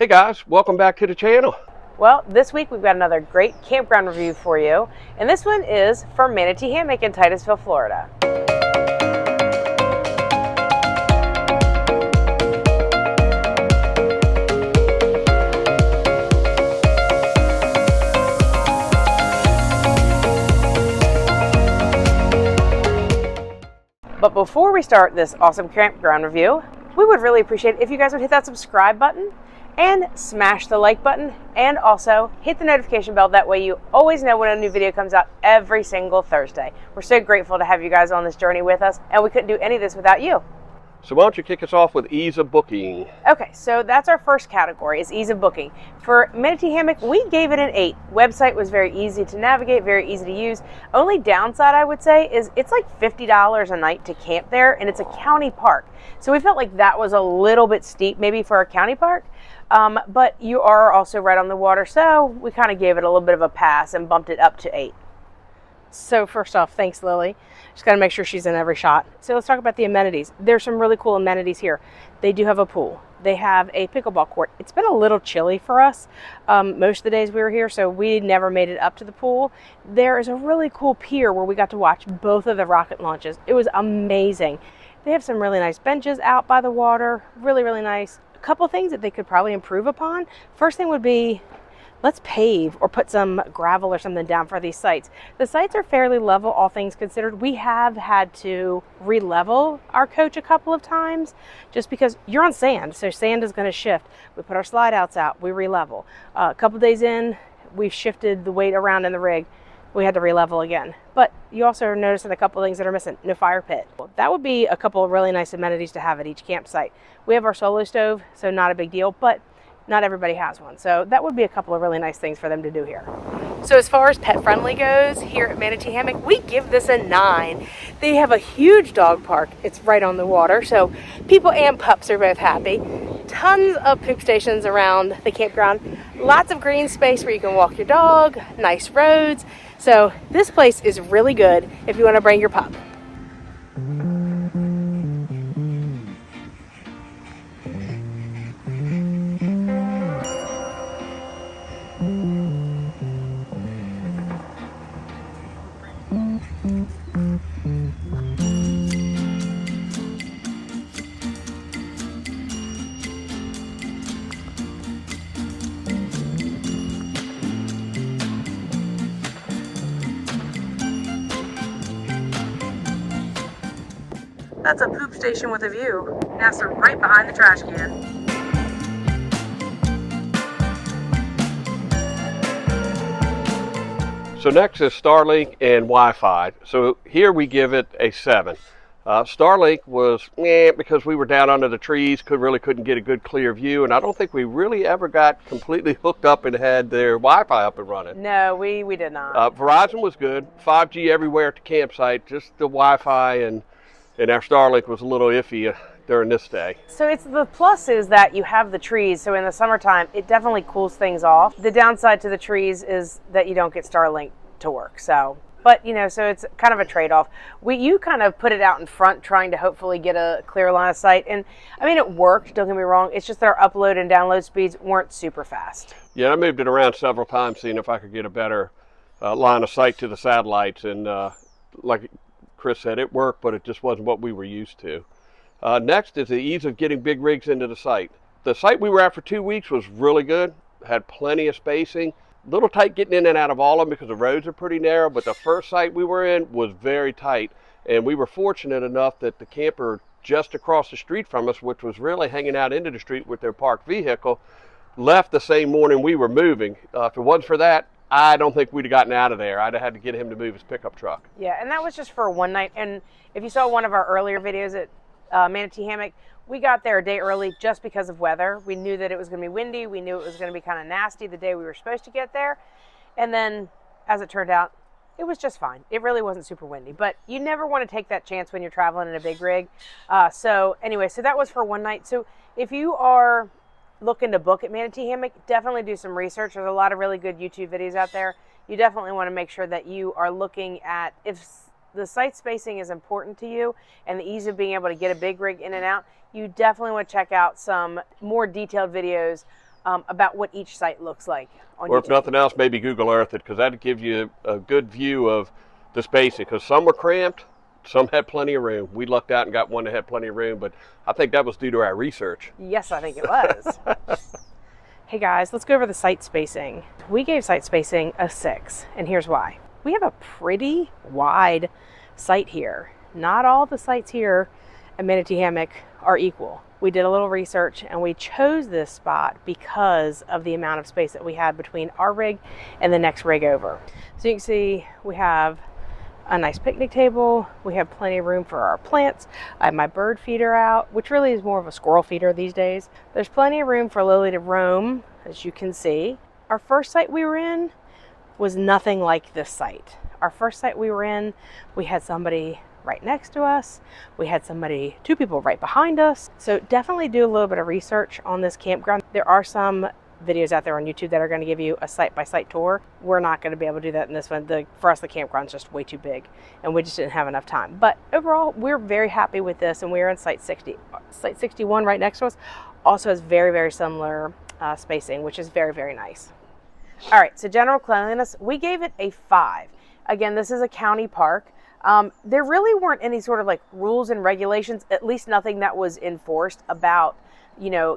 Hey guys, welcome back to the channel. Well, this week we've got another great campground review for you, and this one is from Manatee Hammock in Titusville, Florida. But before we start this awesome campground review, we would really appreciate it if you guys would hit that subscribe button and smash the like button, and also hit the notification bell. That way you always know when a new video comes out every single Thursday. We're so grateful to have you guys on this journey with us, and we couldn't do any of this without you. So why don't you kick us off with ease of booking? Okay, so that's our first category, is ease of booking. For Manatee Hammock, we gave it an 8. Website was very easy to navigate, very easy to use. Only downside, I would say, is it's like $50 a night to camp there, and it's a county park. So we felt like that was a little bit steep, maybe for a county park. But you are also right on the water, so we kind of gave it a little bit of a pass and bumped it up to 8. So first off, thanks, Lily. Just got to make sure she's in every shot. So let's talk about the amenities. There's some really cool amenities here. They do have a pool. They have a pickleball court. It's been a little chilly for us most of the days we were here, so we never made it up to the pool. There is a really cool pier where we got to watch both of the rocket launches. It was amazing. They have some really nice benches out by the water. Really, really nice. A couple things that they could probably improve upon. First thing would be, let's pave or put some gravel or something down for these sites. The sites are fairly level, all things considered. We have had to re-level our coach a couple of times just because you're on sand, so sand is going to shift. We put our slide outs out, we re-level. A couple days in, we've shifted the weight around in the rig. We had to re-level again. But you also are noticing a couple of things that are missing. No fire pit. That would be a couple of really nice amenities to have at each campsite. We have our solo stove, so not a big deal, but not everybody has one. So that would be a couple of really nice things for them to do here. So as far as pet friendly goes, here at Manatee Hammock, we give this a 9. They have a huge dog park. It's right on the water, so people and pups are both happy. Tons of poop stations around the campground. Lots of green space where you can walk your dog, nice roads. So this place is really good if you want to bring your pup. That's a poop station with a view. NASA right behind the trash can. So next is Starlink and Wi-Fi. So here we give it a 7. Starlink was because we were down under the trees, couldn't get a good clear view, and I don't think we really ever got completely hooked up and had their Wi-Fi up and running. No, we did not. Verizon was good, 5G everywhere at the campsite, just the Wi-Fi and our Starlink was a little iffy during this day. So it's the plus is that you have the trees, so in the summertime it definitely cools things off. The downside to the trees is that you don't get Starlink to work. So, but you know, so it's kind of a trade-off. You kind of put it out in front trying to hopefully get a clear line of sight, and I mean it worked, don't get me wrong. It's just that our upload and download speeds weren't super fast. Yeah, I moved it around several times seeing if I could get a better line of sight to the satellites, and like Chris said, it worked, but it just wasn't what we were used to. Next is the ease of getting big rigs into the site. The site we were at for 2 weeks was really good, had plenty of spacing. A little tight getting in and out of all of them because the roads are pretty narrow, but the first site we were in was very tight, and we were fortunate enough that the camper just across the street from us, which was really hanging out into the street with their parked vehicle, left the same morning we were moving. If it wasn't for that, I don't think we'd have gotten out of there. I'd have had to get him to move his pickup truck. Yeah, and that was just for one night. And if you saw one of our earlier videos at Manatee Hammock, we got there a day early just because of weather. We knew that it was going to be windy. We knew it was going to be kind of nasty the day we were supposed to get there. And then, as it turned out, it was just fine. It really wasn't super windy. But you never want to take that chance when you're traveling in a big rig. So anyway, so that was for one night. So if you are looking to book at Manatee Hammock, definitely do some research. There's a lot of really good YouTube videos out there. You definitely want to make sure that you are looking at, if the site spacing is important to you and the ease of being able to get a big rig in and out, you definitely want to check out some more detailed videos about what each site looks like on Or if YouTube. nothing else, maybe Google Earth it, because that'd give you a good view of the spacing. Because some were cramped, some had plenty of room. We lucked out and got one that had plenty of room, but I think that was due to our research. Yes, I think it was. Hey guys, let's go over the site spacing. We gave site spacing a 6, and here's why. We have a pretty wide site here. Not all the sites here at Manatee Hammock are equal. We did a little research and we chose this spot because of the amount of space that we had between our rig and the next rig over. So you can see we have a nice picnic table. We have plenty of room for our plants. I have my bird feeder out, which really is more of a squirrel feeder these days. There's plenty of room for Lily to roam, as you can see. Our first site we were in was nothing like this site. Our first site we were in, we had somebody right next to us. We had two people right behind us. So definitely do a little bit of research on this campground. There are some videos out there on YouTube that are going to give you a site-by-site tour. We're not going to be able to do that in this one. For us, the campground's just way too big, and we just didn't have enough time. But overall, we're very happy with this, and we're in Site 60. Site 61 right next to us also has very, very similar spacing, which is very, very nice. All right, so general cleanliness, we gave it a 5. Again, this is a county park. There really weren't any sort of like rules and regulations, at least nothing that was enforced about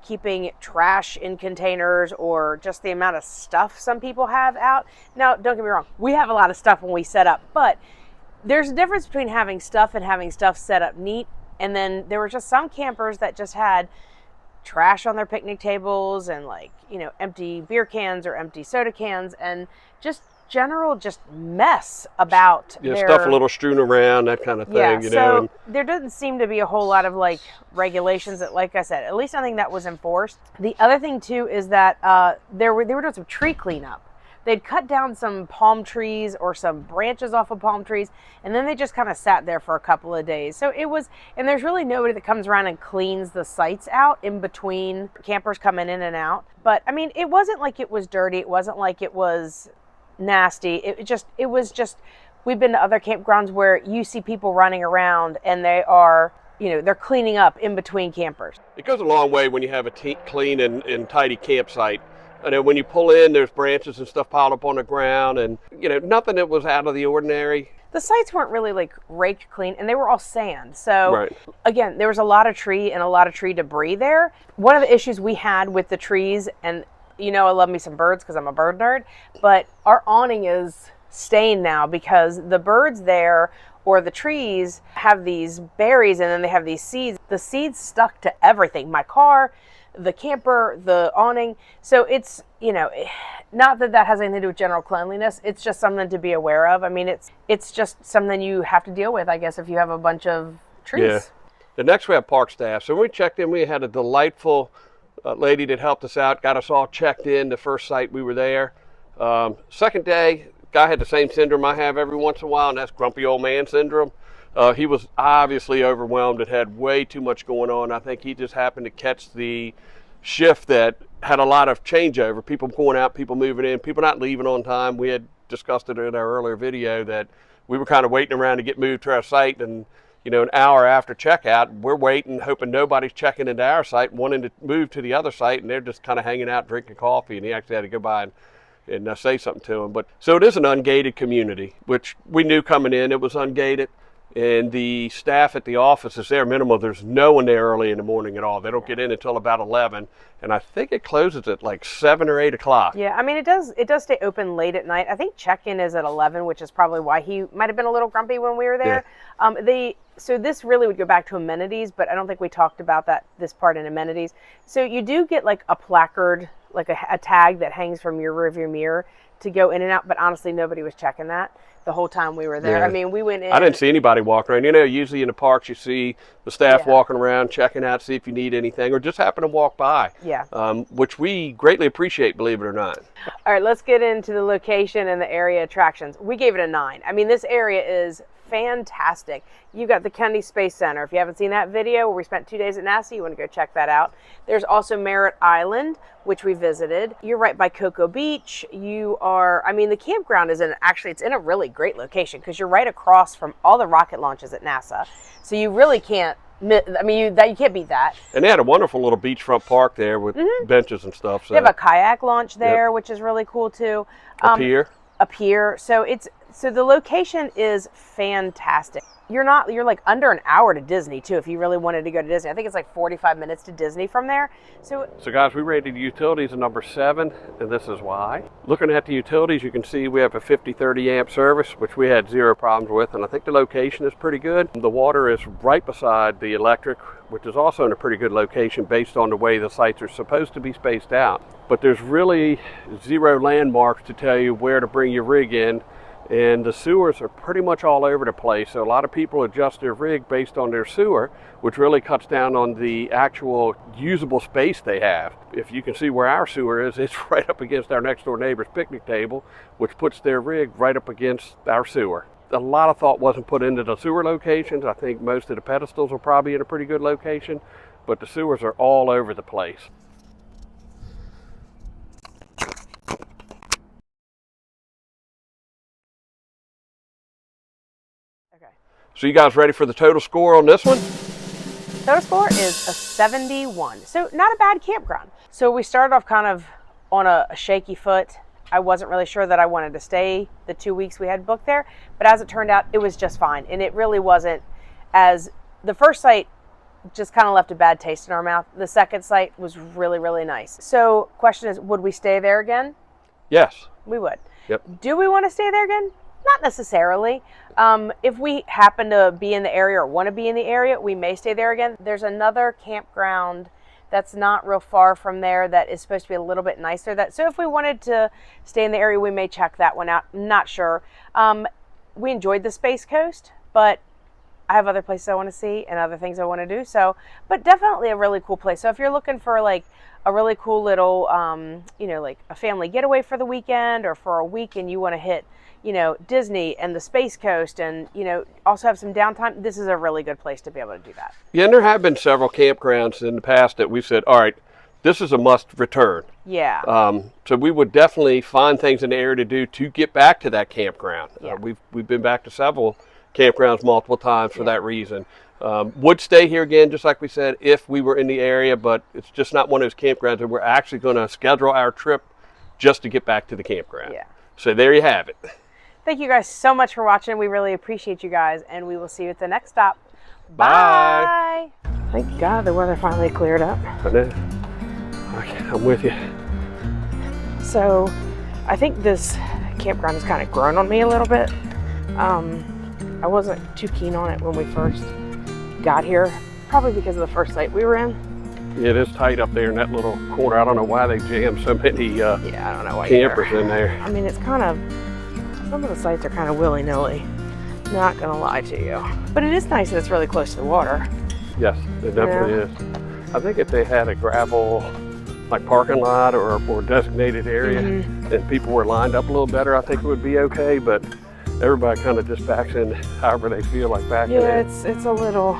keeping trash in containers or just the amount of stuff some people have out. Now, don't get me wrong, we have a lot of stuff when we set up, but there's a difference between having stuff and having stuff set up neat. And then there were just some campers that just had trash on their picnic tables and empty beer cans or empty soda cans and just mess about their stuff a little strewn around, that kind of thing. So there doesn't seem to be a whole lot of regulations that, like I said, at least nothing that was enforced. The other thing too is that they were doing some tree cleanup. They'd cut down some palm trees or some branches off of palm trees, and then they just kind of sat there for a couple of days. So it was, and there's really nobody that comes around and cleans the sites out in between campers coming in and out. But I mean, it wasn't like it was dirty. It wasn't like it was nasty. It was just we've been to other campgrounds where you see people running around and they are they're cleaning up in between campers. It goes a long way when you have a clean and tidy campsite. And when you pull in, there's branches and stuff piled up on the ground, and nothing that was out of the ordinary. The sites weren't really raked clean, and they were all sand. So right. Again, there was a lot of tree and a lot of tree debris there. One of the issues we had with the trees, and I love me some birds because I'm a bird nerd, but our awning is stained now because the birds there or the trees have these berries and then they have these seeds. The seeds stuck to everything. My car, the camper, the awning. So it's, not that has anything to do with general cleanliness. It's just something to be aware of. I mean, it's just something you have to deal with, I guess, if you have a bunch of trees. Yeah. The next we have park staff. So when we checked in, we had a delightful lady that helped us out, got us all checked in the first site we were there. Second day, guy had the same syndrome I have every once in a while, and that's grumpy old man syndrome. He was obviously overwhelmed. It had way too much going on. I think he just happened to catch the shift that had a lot of changeover. People going out, people moving in, people not leaving on time. We had discussed it in our earlier video that we were kind of waiting around to get moved to our site, and an hour after checkout, we're waiting, hoping nobody's checking into our site, wanting to move to the other site, and they're just kind of hanging out, drinking coffee, and he actually had to go by and say something to him. But so it is an ungated community, which we knew coming in. It was ungated, and the staff at the office is there minimal. There's no one there early in the morning at all. They don't get in until about 11, and I think it closes at 7 or 8 o'clock. Yeah, I mean, it does stay open late at night. I think check-in is at 11, which is probably why he might have been a little grumpy when we were there. Yeah. So this really would go back to amenities, but I don't think we talked about this part in amenities. So you do get a placard, a tag that hangs from your rearview mirror to go in and out, but honestly, nobody was checking that the whole time we were there. Yeah. I mean, we went in. I didn't see anybody walking around. Usually in the parks you see the staff walking around, checking out, see if you need anything, or just happen to walk by. Yeah. Which we greatly appreciate, believe it or not. All right, let's get into the location and the area attractions. We gave it a 9. I mean, this area is fantastic. You got the Kennedy Space Center. If you haven't seen that video where we spent 2 days at NASA, you want to go check that out. There's also Merritt Island, which we visited. You're right by Cocoa Beach. The campground is it's in a really great location because you're right across from all the rocket launches at NASA. So you really can't I mean, you can't beat that. And they had a wonderful little beachfront park there with benches and stuff. So. They have a kayak launch there, which is really cool too. A pier. A pier. So the location is fantastic. You're like under an hour to Disney too if you really wanted to go to Disney. I think it's like 45 minutes to Disney from there. So guys, we rated utilities a number 7, and this is why. Looking at the utilities, you can see we have a 50-30 amp service, which we had 0 problems with, and I think the location is pretty good. The water is right beside the electric, which is also in a pretty good location based on the way the sites are supposed to be spaced out. But there's really 0 landmarks to tell you where to bring your rig in. And the sewers are pretty much all over the place. So a lot of people adjust their rig based on their sewer, which really cuts down on the actual usable space they have. If you can see where our sewer is, it's right up against our next door neighbor's picnic table, which puts their rig right up against our sewer. A lot of thought wasn't put into the sewer locations. I think most of the pedestals are probably in a pretty good location, but the sewers are all over the place. So you guys ready for the total score on this one? Total score is a 71. So not a bad campground. So we started off kind of on a shaky foot. I wasn't really sure that I wanted to stay the 2 weeks we had booked there, but as it turned out, it was just fine. And it really wasn't as the first site just kind of left a bad taste in our mouth. The second site was really, really nice. So question is, would we stay there again? Yes. We would. Yep. Do we want to stay there again? Not necessarily. If we happen to be in the area or want to be in the area, we may stay there again. There's another campground that's not real far from there that is supposed to be a little bit nicer. So if we wanted to stay in the area, we may check that one out. I'm not sure. We enjoyed the Space Coast, but I have other places I want to see and other things I want to do. So, but definitely a really cool place. So if you're looking for like a really cool little, like a family getaway for the weekend or for a week and you want to hit, Disney and the Space Coast and, also have some downtime, this is a really good place to be able to do that. Yeah, and there have been several campgrounds in the past that we've said, all right, this is a must return. Yeah. So we would definitely find things in the area to do to get back to that campground. Yeah. We've been back to several campgrounds multiple times for that reason. Would stay here again, just like we said, if we were in the area, but it's just not one of those campgrounds that we're actually going to schedule our trip just to get back to the campground. Yeah. So there you have it. Thank you guys so much for watching. We really appreciate you guys, and we will see you at the next stop. Bye. Thank God the weather finally cleared up. Okay, I'm with you. So I think this campground has kind of grown on me a little bit. I wasn't too keen on it when we first got here, probably because of the first site we were in. Yeah, it is tight up there in that little corner. I don't know why they jammed so many I don't know why campers in there. I mean, it's kind of, some of the sites are kind of willy-nilly, not gonna lie to you. But it is nice that it's really close to the water. Yes, it definitely is. I think if they had a gravel like parking lot or designated area and people were lined up a little better, I think it would be okay, but everybody kind of just backs in however they feel like backing in. Yeah, it's a little,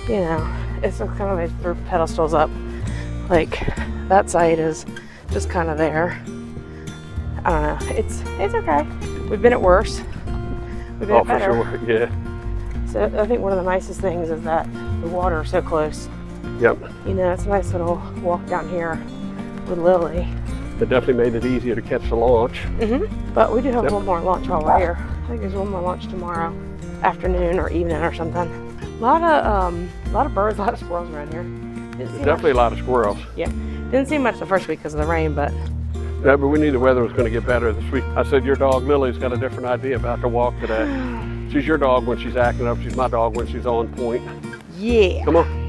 it's kind of they threw pedestals up. Like that site is just kind of there. I don't know. It's okay. We've been at worse. We've been at better. For sure. Yeah. So I think one of the nicest things is that the water is so close. Yep. It's a nice little walk down here with Lily. It definitely made it easier to catch the launch. But we do have one more launch while we're here. I think there's one more launch tomorrow afternoon or evening or something. A lot of birds, a lot of squirrels around here. There's definitely a lot of squirrels. Yeah. Didn't see much the first week because of the rain, but. Yeah, but we knew the weather was going to get better this week. I said your dog Lily's got a different idea about the walk today. She's your dog when she's acting up. She's my dog when she's on point. Yeah. Come on.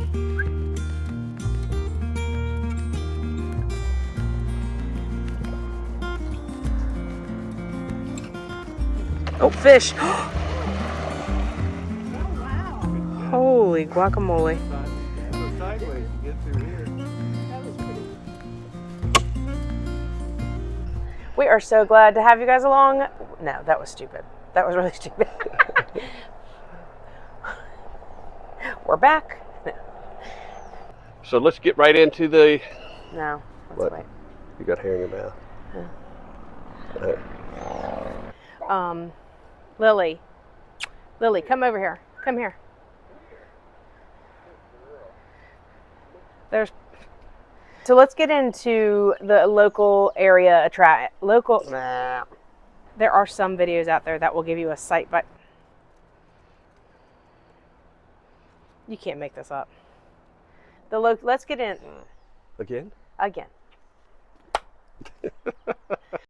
Oh, fish. Holy guacamole. We are so glad to have you guys along. No, that was stupid. That was really stupid. We're back. No. So let's get right into the... No, let's wait. You got hair in your mouth. Lily, come over here. Come here. So let's get into the local area There are some videos out there that will give you a site, but you can't make this up. Let's get in Again? again.